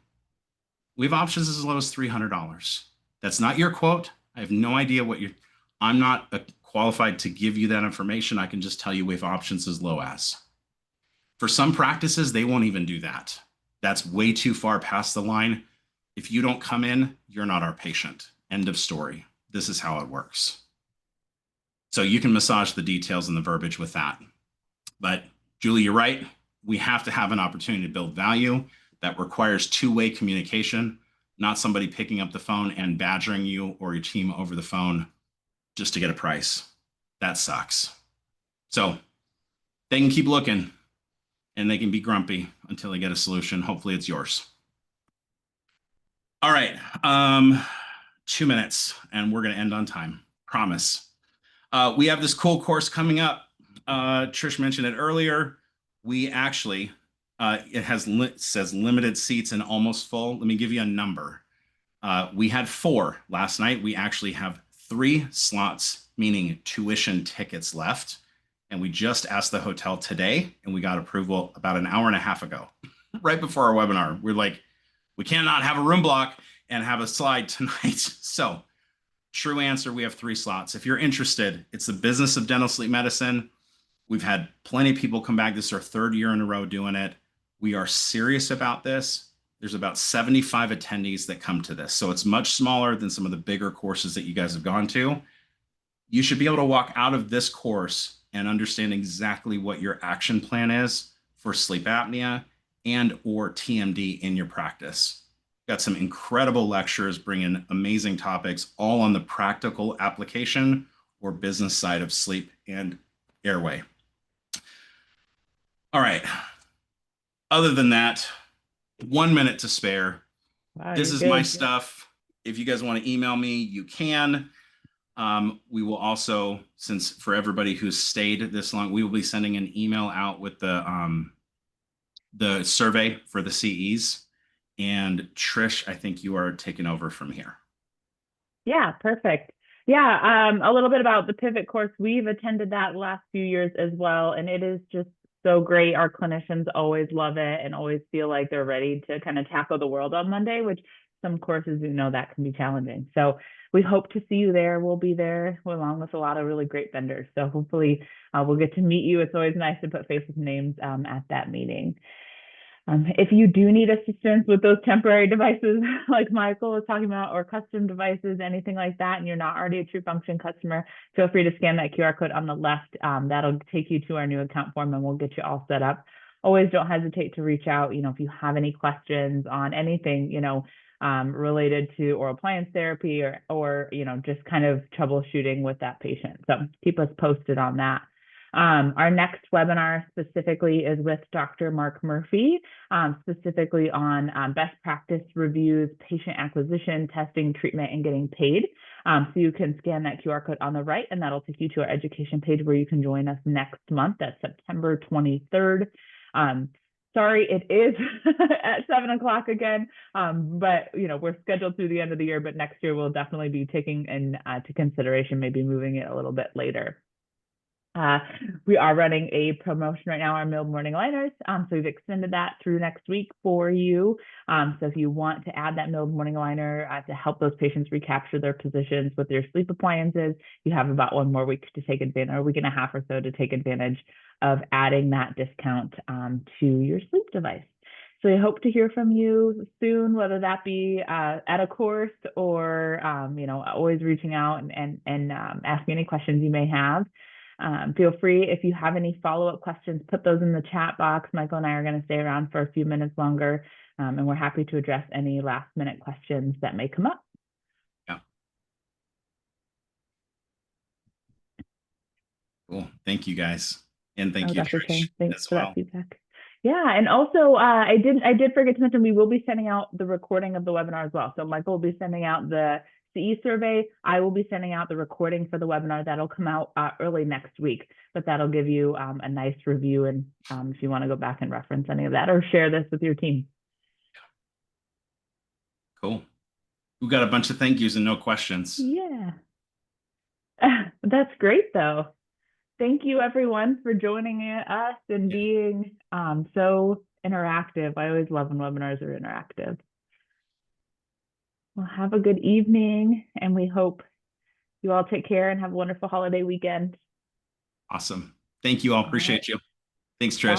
we have options as low as $300. That's not your quote. I have no idea what you're, I'm not qualified to give you that information. I can just tell you we have options as low as. For some practices, they won't even do that. That's way too far past the line. If you don't come in, you're not our patient. End of story. This is how it works. So you can massage the details and the verbiage with that. But Julie, you're right. We have to have an opportunity to build value that requires two-way communication, not somebody picking up the phone and badgering you or your team over the phone just to get a price. That sucks. So they can keep looking and they can be grumpy until they get a solution. Hopefully it's yours. All right. 2 minutes and we're going to end on time. Promise. We have this cool course coming up. Trish mentioned it earlier. We actually, it says limited seats and almost full. Let me give you a number. We had 4 last night. We actually have 3 slots, meaning tuition tickets left. And we just asked the hotel today and we got approval about an hour and a half ago, right before our webinar. We're like, we cannot have a room block and have a slide tonight. So true answer, we have 3 slots. If you're interested, it's the business of dental sleep medicine. We've had plenty of people come back. This is our 3rd year in a row doing it. We are serious about this. There's about 75 attendees that come to this. So it's much smaller than some of the bigger courses that you guys have gone to. You should be able to walk out of this course and understand exactly what your action plan is for sleep apnea and or TMD in your practice. Got some incredible lectures bringing amazing topics, all on the practical application or business side of sleep and airway. All right. Other than that, 1 minute to spare. Wow, This you're is my good. stuff. if you guys want to email me, you can. We will also, since for everybody who's stayed this long, we will be sending an email out with the survey for the CEs. And Trish, I think you are taking over from here. Yeah, perfect. Yeah, a little bit about the pivot course. We've attended that the last few years as well, and it is just so great. Our clinicians always love it and always feel like they're ready to kind of tackle the world on Monday, which some courses, you know, that can be challenging. So we hope to see you there. We'll be there along with a lot of really great vendors. So hopefully we'll get to meet you. It's always nice to put faces and names at that meeting. If you do need assistance with those temporary devices, like Michael was talking about, or custom devices, anything like that, and you're not already a TrueFunction customer, feel free to scan that QR code on the left. That'll take you to our new account form and we'll get you all set up. Always don't hesitate to reach out, you know, if you have any questions on anything, you know, related to oral appliance therapy or, you know, just kind of troubleshooting with that patient. So keep us posted on that. Our next webinar specifically is with Dr. Mark Murphy, specifically on best practice reviews, patient acquisition, testing, treatment, and getting paid. So you can scan that QR code on the right, and that'll take you to our education page where you can join us next month. That's September 23rd. Sorry, it is at 7 o'clock again, but you know, we're scheduled through the end of the year, but next year we'll definitely be taking into consideration maybe moving it a little bit later. We are running a promotion right now, our Milled Morning Aligners. So we've extended that through next week for you. So if you want to add that Milled Morning Aligner to help those patients recapture their positions with their sleep appliances, you have about 1 more week to take advantage, or a week and a half or so to take advantage of adding that discount to your sleep device. So I hope to hear from you soon, whether that be at a course or, you know, always reaching out and asking any questions you may have. Feel free, if you have any follow-up questions, put those in the chat box. Michael and I are going to stay around for a few minutes longer, and we're happy to address any last-minute questions that may come up. Yeah. Cool. Thank you, guys. And thank you, Dr. Trish, Chang, thanks as for well. that feedback. Yeah, and also I did forget to mention we will be sending out the recording of the webinar as well. So Michael will be sending out the CE survey. I will be sending out the recording for the webinar. That'll come out early next week, but that'll give you a nice review. And if you want to go back and reference any of that or share this with your team. Cool. We've got a bunch of thank yous and no questions. Yeah. That's great though. Thank you everyone for joining us and being so interactive. I always love when webinars are interactive. Well, have a good evening, and we hope you all take care and have a wonderful holiday weekend. Awesome. Thank you all. Appreciate you. Thanks, Trish.